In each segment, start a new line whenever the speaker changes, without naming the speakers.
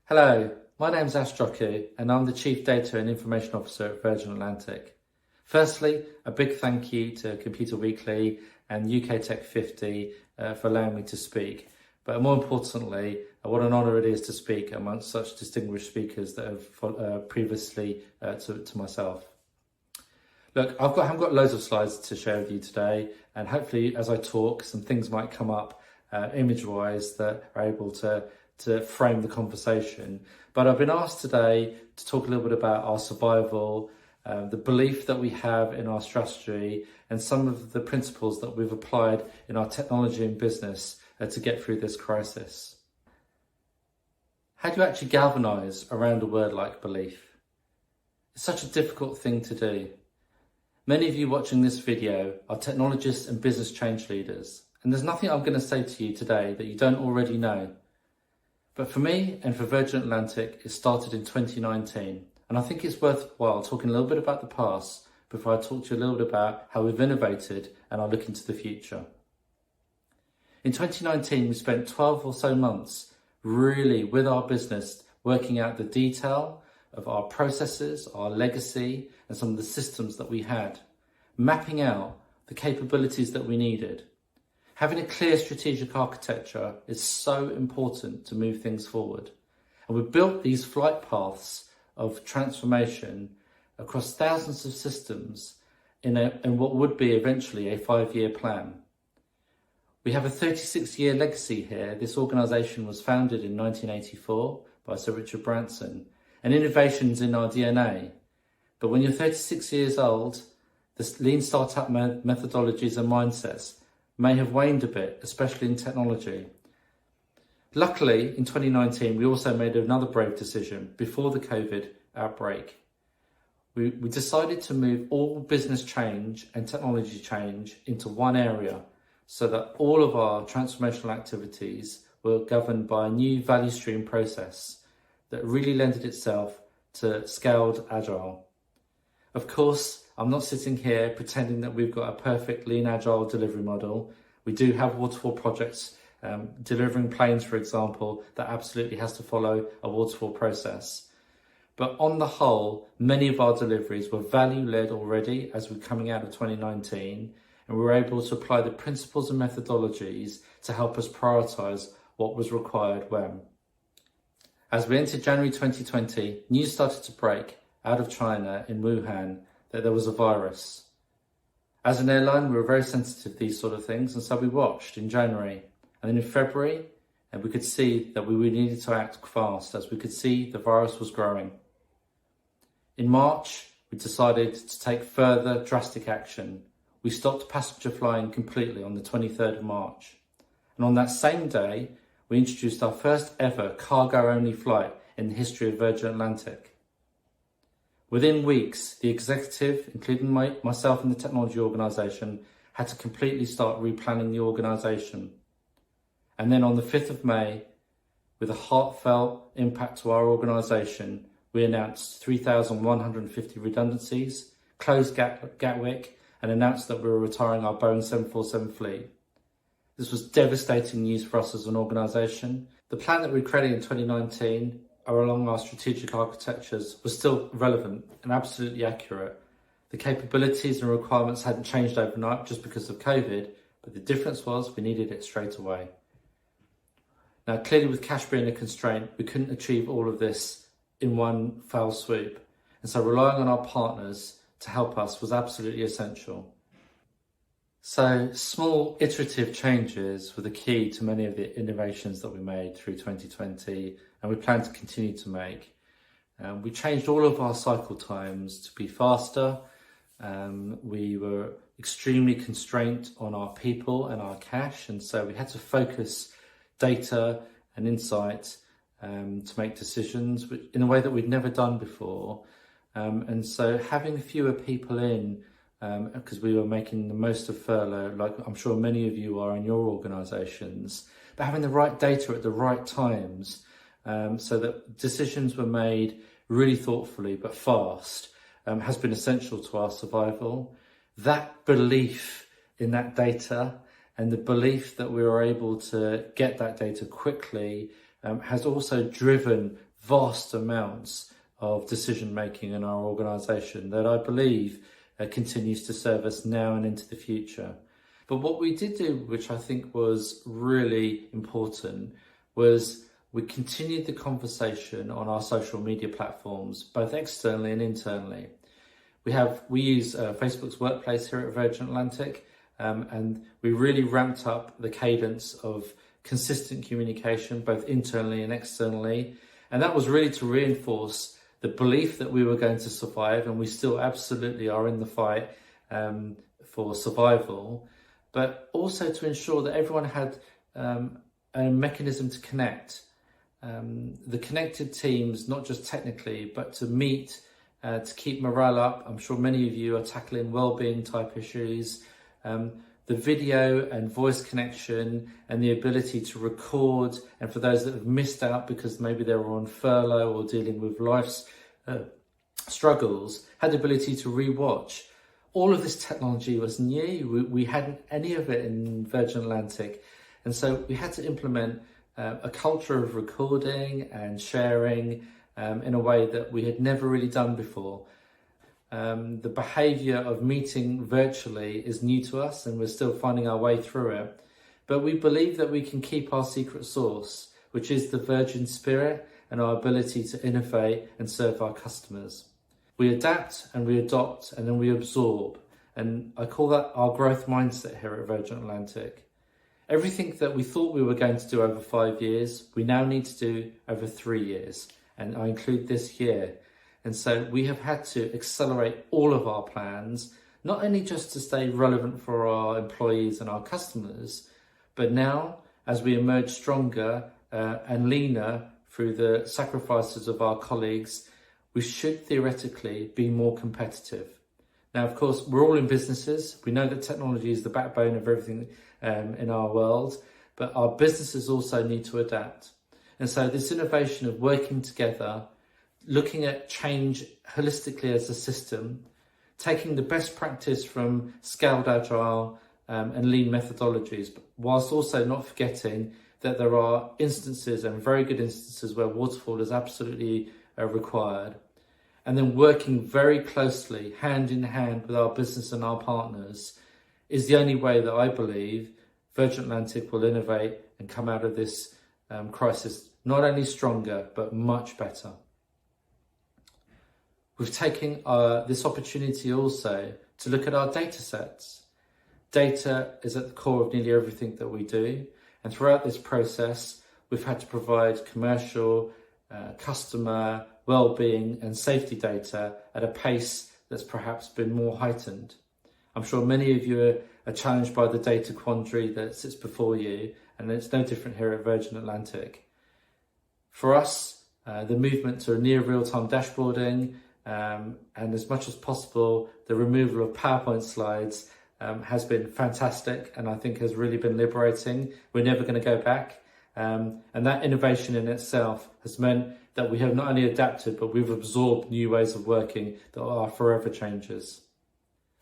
Hello, my name's Jokhoo and I'm the Chief Data and Information Officer at Virgin Atlantic. Firstly, a big thank you to Computer Weekly and UKtech50 for allowing me to speak. But more importantly, what an honour it is to speak amongst such distinguished speakers that have previously to myself. Look, I haven't got loads of slides to share with you today, and hopefully as I talk, some things might come up image-wise that are able to frame the conversation. But I've been asked today to talk a little bit about our survival, the belief that we have in our strategy, and some of the principles that we've applied in our technology and business to get through this crisis. How do you actually galvanise around a word like belief? It's such a difficult thing to do. Many of you watching this video are technologists and business change leaders, and there's nothing I'm going to say to you today that you don't already know. But for me and for Virgin Atlantic, it started in 2019, and I think it's worthwhile talking a little bit about the past before I talk to you a little bit about how we've innovated and are looking to the future. In 2019, we spent 12 or so months really with our business working out the detail of our processes, our legacy, and some of the systems that we had, mapping out the capabilities that we needed. Having a clear strategic architecture is so important to move things forward. And we built these flight paths of transformation across thousands of systems in what would be eventually a 5-year plan. We have a 36-year legacy here. This organisation was founded in 1984 by Sir Richard Branson, and innovation's in our DNA. But when you're 36 years old, the lean startup methodologies and mindsets may have waned a bit, especially in technology. Luckily, in 2019, we also made another brave decision before the COVID outbreak. We decided to move all business change and technology change into one area so that all of our transformational activities were governed by a new value stream process that really lended itself to scaled agile. Of course, I'm not sitting here pretending that we've got a perfect lean agile delivery model. We do have waterfall projects, delivering planes, for example, that absolutely has to follow a waterfall process. But on the whole, many of our deliveries were value-led already as we're coming out of 2019, and we were able to apply the principles and methodologies to help us prioritise what was required when. As we entered January 2020, news started to break out of China in Wuhan that there was a virus. As an airline, we were very sensitive to these sort of things, and so we watched in January. And then in February, and we could see that we needed to act fast as we could see the virus was growing. In March, we decided to take further drastic action. We stopped passenger flying completely on the 23rd of March. And on that same day, we introduced our first ever cargo-only flight in the history of Virgin Atlantic. Within weeks, the executive, including myself and the technology organisation, had to completely start replanning the organisation. And then on the 5th of May, with a heartfelt impact to our organisation, we announced 3,150 redundancies, closed Gatwick, and announced that we were retiring our Boeing 747 fleet. This was devastating news for us as an organisation. The plan that we created in 2019 along our strategic architectures was still relevant and absolutely accurate. The capabilities and requirements hadn't changed overnight just because of COVID, but the difference was we needed it straight away. Now, clearly with cash being a constraint, we couldn't achieve all of this in one foul swoop. And so relying on our partners to help us was absolutely essential. So small iterative changes were the key to many of the innovations that we made through 2020, and we plan to continue to make. We changed all of our cycle times to be faster. We were extremely constrained on our people and our cash, and so we had to focus data and insight to make decisions in a way that we'd never done before. And so having fewer people in, because we were making the most of furlough, like I'm sure many of you are in your organisations, but having the right data at the right times, so that decisions were made really thoughtfully but fast, has been essential to our survival. That belief in that data and the belief that we were able to get that data quickly has also driven vast amounts of decision making in our organisation that I believe continues to serve us now and into the future. But what we did do, which I think was really important, was we continued the conversation on our social media platforms, both externally and internally. We use Facebook's Workplace here at Virgin Atlantic, and we really ramped up the cadence of consistent communication, both internally and externally. And that was really to reinforce the belief that we were going to survive, and we still absolutely are in the fight for survival, but also to ensure that everyone had a mechanism to connect. The connected teams, not just technically, but to meet, to keep morale up. I'm sure many of you are tackling well-being type issues. The video and voice connection and the ability to record, and for those that have missed out because maybe they were on furlough or dealing with life's struggles, had the ability to rewatch. All of this technology was new. We hadn't any of it in Virgin Atlantic. And so we had to implement a culture of recording and sharing in a way that we had never really done before. The behaviour of meeting virtually is new to us, and we're still finding our way through it. But we believe that we can keep our secret sauce, which is the Virgin spirit and our ability to innovate and serve our customers. We adapt and we adopt, and then we absorb. And I call that our growth mindset here at Virgin Atlantic. Everything that we thought we were going to do over 5 years, we now need to do over 3 years. And I include this year. And so we have had to accelerate all of our plans, not only just to stay relevant for our employees and our customers, but now as we emerge stronger and leaner through the sacrifices of our colleagues, we should theoretically be more competitive. Now, of course, we're all in businesses. We know that technology is the backbone of everything in our world, but our businesses also need to adapt. And so this innovation of working together, looking at change holistically as a system, taking the best practice from scaled agile and lean methodologies, whilst also not forgetting that there are instances, and very good instances, where waterfall is absolutely required. And then working very closely, hand in hand with our business and our partners, is the only way that I believe Virgin Atlantic will innovate and come out of this crisis not only stronger, but much better. We've taken this opportunity also to look at our data sets. Data is at the core of nearly everything that we do. And throughout this process, we've had to provide commercial, customer, well-being and safety data at a pace that's perhaps been more heightened. I'm sure many of you are challenged by the data quandary that sits before you, and it's no different here at Virgin Atlantic. For us, the movement to near real-time dashboarding and as much as possible, the removal of PowerPoint slides has been fantastic, and I think has really been liberating. We're never going to go back. And that innovation in itself has meant that we have not only adapted, but we've absorbed new ways of working that are forever changes.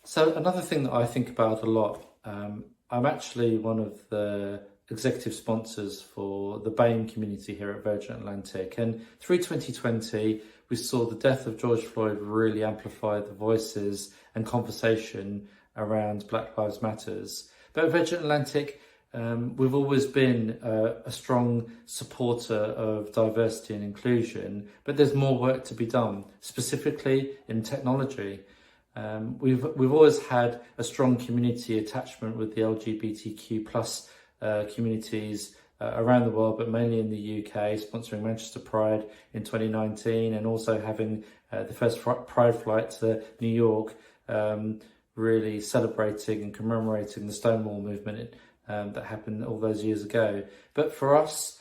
So another thing that I think about a lot, I'm actually one of the executive sponsors for the BAME community here at Virgin Atlantic. And through 2020, we saw the death of George Floyd really amplify the voices and conversation around Black Lives Matters. But at Virgin Atlantic, we've always been a strong supporter of diversity and inclusion, but there's more work to be done, specifically in technology. We've always had a strong community attachment with the LGBTQ plus communities around the world, but mainly in the UK, sponsoring Manchester Pride in 2019, and also having the first Pride flight to New York, really celebrating and commemorating the Stonewall movement that happened all those years ago. But for us,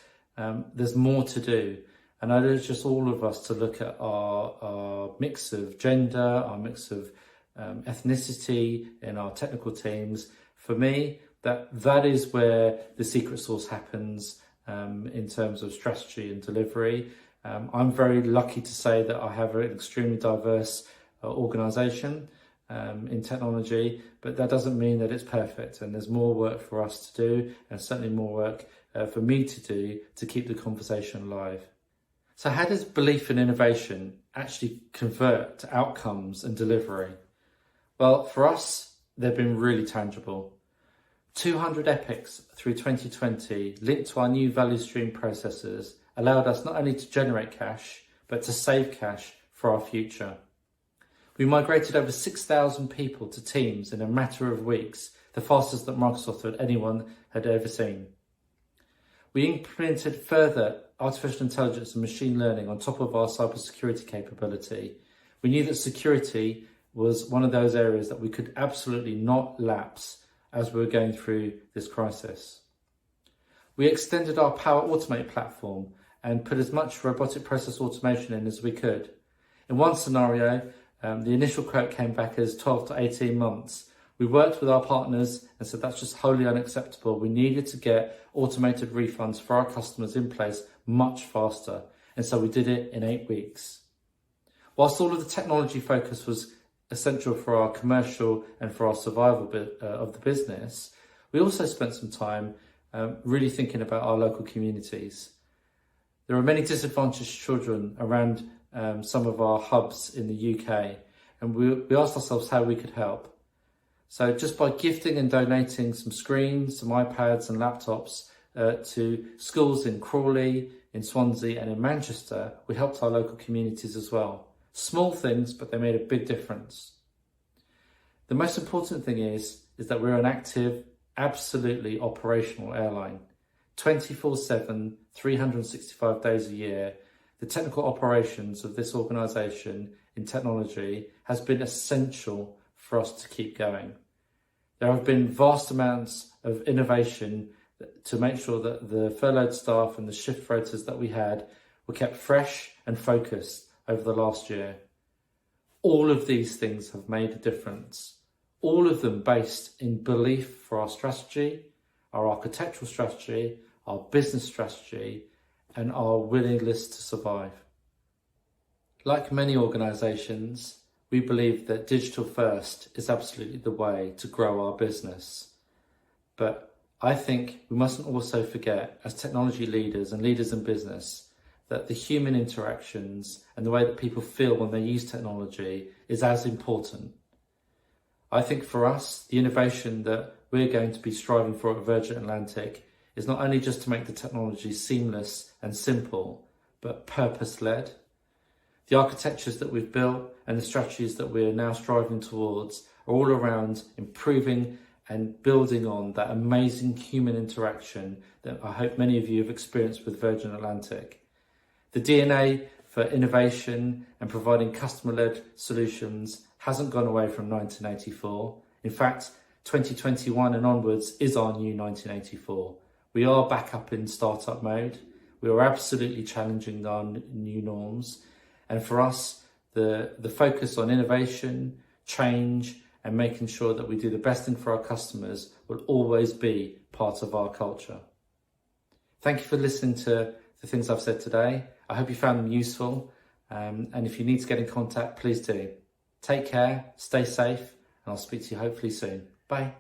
there's more to do. And I urge just all of us to look at our mix of gender, our mix of ethnicity in our technical teams. For me, that is where the secret sauce happens in terms of strategy and delivery. I'm very lucky to say that I have an extremely diverse organisation in technology, but that doesn't mean that it's perfect, and there's more work for us to do, and certainly more work for me to do to keep the conversation alive. So how does belief in innovation actually convert to outcomes and delivery? Well, for us, they've been really tangible. 200 epics through 2020 linked to our new value stream processes allowed us not only to generate cash, but to save cash for our future. We migrated over 6,000 people to Teams in a matter of weeks, the fastest that Microsoft or anyone had ever seen. We implemented further artificial intelligence and machine learning on top of our cybersecurity capability. We knew that security was one of those areas that we could absolutely not lapse as we were going through this crisis. We extended our Power Automate platform and put as much robotic process automation in as we could. In one scenario, the initial quote came back as 12 to 18 months. We worked with our partners and said that's just wholly unacceptable. We needed to get automated refunds for our customers in place much faster. And so we did it in 8 weeks. Whilst all of the technology focus was essential for our commercial and for our survival of the business, we also spent some time really thinking about our local communities. There are many disadvantaged children around some of our hubs in the UK, and we asked ourselves how we could help. So just by gifting and donating some screens, some iPads and laptops to schools in Crawley, in Swansea and in Manchester, we helped our local communities as well. Small things, but they made a big difference. The most important thing is that we're an active, absolutely operational airline. 24/7, 365 days a year, the technical operations of this organisation in technology has been essential for us to keep going. There have been vast amounts of innovation to make sure that the furloughed staff and the shift rotas that we had were kept fresh and focused over the last year. All of these things have made a difference. All of them based in belief for our strategy, our architectural strategy, our business strategy, and our willingness to survive. Like many organisations, we believe that digital first is absolutely the way to grow our business. But I think we mustn't also forget, as technology leaders and leaders in business, that the human interactions and the way that people feel when they use technology is as important. I think for us, the innovation that we're going to be striving for at Virgin Atlantic is not only just to make the technology seamless and simple, but purpose-led. The architectures that we've built and the strategies that we're now striving towards are all around improving and building on that amazing human interaction that I hope many of you have experienced with Virgin Atlantic. The DNA for innovation and providing customer-led solutions hasn't gone away from 1984. In fact, 2021 and onwards is our new 1984. We are back up in startup mode. We are absolutely challenging our new norms. And for us, the focus on innovation, change, and making sure that we do the best thing for our customers will always be part of our culture. Thank you for listening to the things I've said today. I hope you found them useful. And if you need to get in contact, please do. Take care, stay safe, and I'll speak to you hopefully soon. Bye.